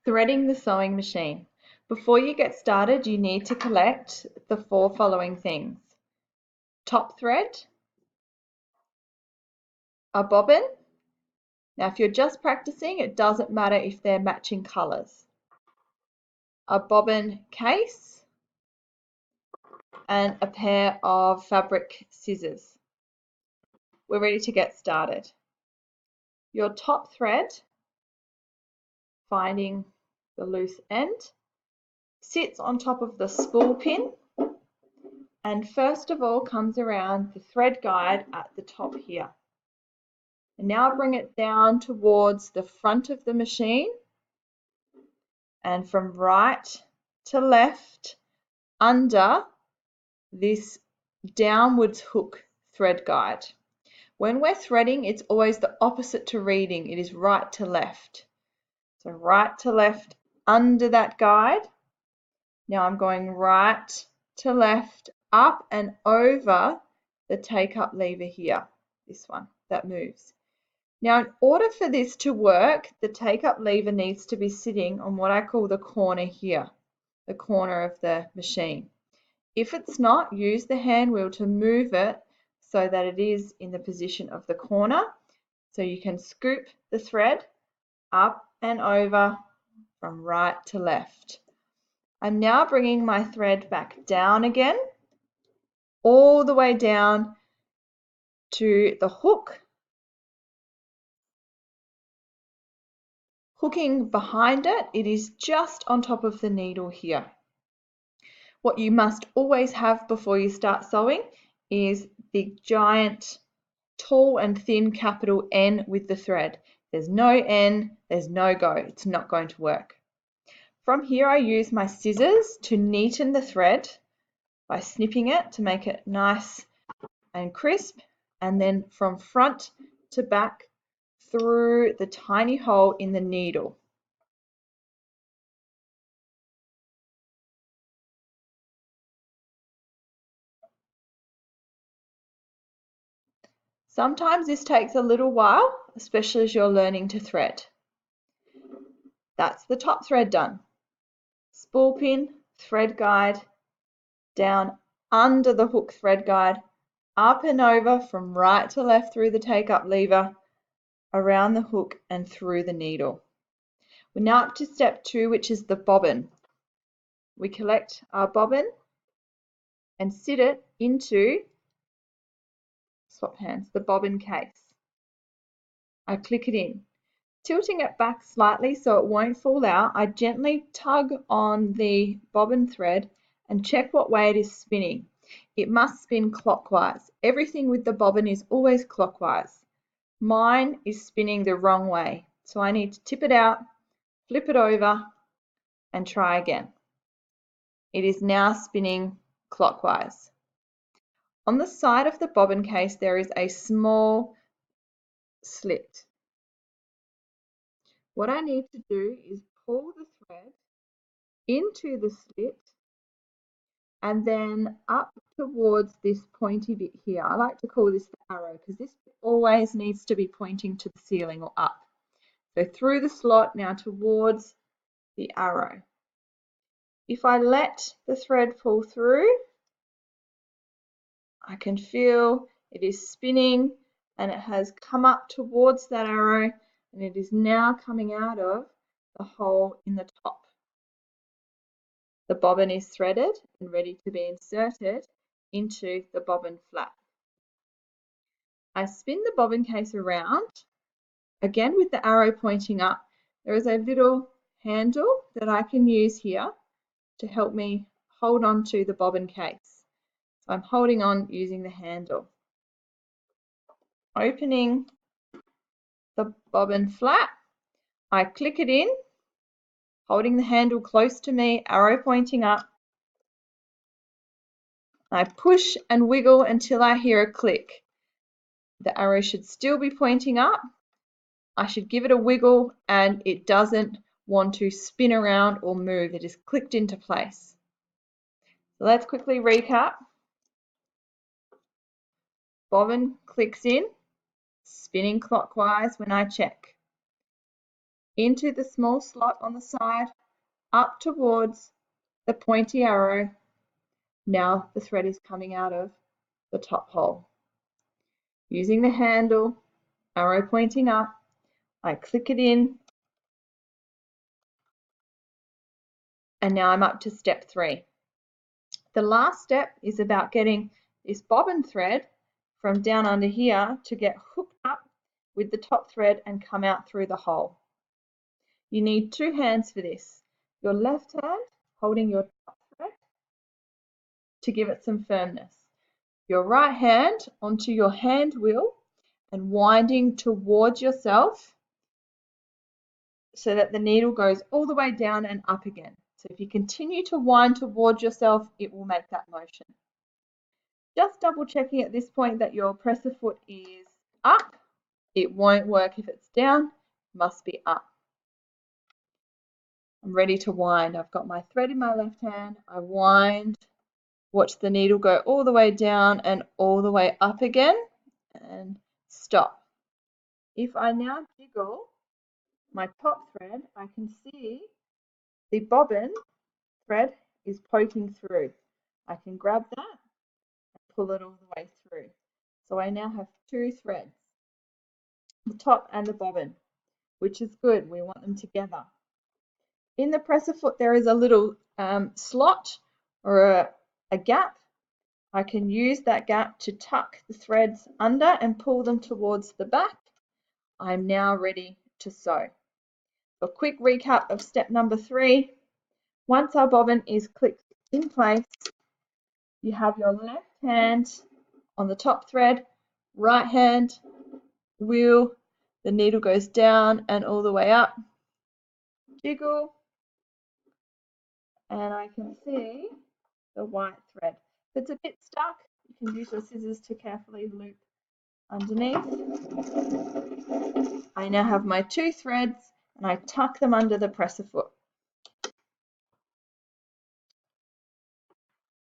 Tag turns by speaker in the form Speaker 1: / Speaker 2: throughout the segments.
Speaker 1: Threading the sewing machine. Before you get started, you need to collect the 4 following things: top thread, a bobbin. Now, if you're just practicing, it doesn't matter if they're matching colours. A bobbin case and a pair of fabric scissors. We're ready to get started. Your top thread, finding the loose end, sits on top of the spool pin and first of all comes around the thread guide at the top here. And now bring it down towards the front of the machine and from right to left under this downwards hook thread guide. When we're threading, it's always the opposite to reading. It is right to left. So right to left under that guide. Now I'm going right to left up and over the take-up lever here, this one that moves. Now, in order for this to work, the take-up lever needs to be sitting on what I call the corner here, the corner of the machine. If it's not, use the hand wheel to move it so that it is in the position of the corner. So you can scoop the thread up and over from right to left. I'm now bringing my thread back down again, all the way down to the hook, hooking behind it. It is just on top of the needle here. What you must always have before you start sewing is the giant, tall and thin capital N with the thread. There's no N, there's no go. It's not going to work. From here, I use my scissors to neaten the thread by snipping it to make it nice and crisp, and then from front to back through the tiny hole in the needle. Sometimes this takes a little while, especially as you're learning to thread. That's the top thread done. Spool pin, thread guide, down under the hook thread guide, up and over from right to left through the take-up lever, around the hook and through the needle. We're now up to step 2, which is the bobbin. We collect our bobbin and sit it into, swap hands, the bobbin case. I click it in. Tilting it back slightly so it won't fall out, I gently tug on the bobbin thread and check what way it is spinning. It must spin clockwise. Everything with the bobbin is always clockwise. Mine is spinning the wrong way, so I need to tip it out, flip it over, and try again. It is now spinning clockwise. On the side of the bobbin case, there is a small slit. What I need to do is pull the thread into the slit and then up towards this pointy bit here. I like to call this the arrow because this always needs to be pointing to the ceiling or up. So through the slot now towards the arrow. If I let the thread pull through, I can feel it is spinning and it has come up towards that arrow and it is now coming out of the hole in the top. The bobbin is threaded and ready to be inserted into the bobbin flap. I spin the bobbin case around, again with the arrow pointing up. There is a little handle that I can use here to help me hold on to the bobbin case. So I'm holding on using the handle. Opening the bobbin flap, I click it in, holding the handle close to me, arrow pointing up. I push and wiggle until I hear a click. The arrow should still be pointing up. I should give it a wiggle and it doesn't want to spin around or move. It is clicked into place. So let's quickly recap. Bobbin clicks in, spinning clockwise when I check. into the small slot on the side, up towards the pointy arrow. Now the thread is coming out of the top hole. Using the handle, arrow pointing up, I click it in, and now I'm up to step 3. The last step is about getting this bobbin thread from down under here to get hooked up with the top thread and come out through the hole. You need 2 hands for this. Your left hand holding your top thread to give it some firmness. Your right hand onto your hand wheel and winding towards yourself so that the needle goes all the way down and up again. So if you continue to wind towards yourself, it will make that motion. Just double checking at this point that your presser foot is up. It won't work if it's down, it must be up. I'm ready to wind. I've got my thread in my left hand. I wind, watch the needle go all the way down and all the way up again, and stop. If I now jiggle my top thread, I can see the bobbin thread is poking through. I can grab that and pull it all the way through. So I now have 2 threads, the top and the bobbin, which is good. We want them together. In the presser foot, there is a little slot or a gap. I can use that gap to tuck the threads under and pull them towards the back. I'm now ready to sew. A quick recap of step number 3. Once our bobbin is clipped in place, you have your left hand on the top thread, right hand wheel, the needle goes down and all the way up, jiggle, and I can see the white thread. If it's a bit stuck, you can use your scissors to carefully loop underneath. I now have my 2 threads and I tuck them under the presser foot.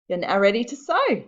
Speaker 1: You're now ready to sew.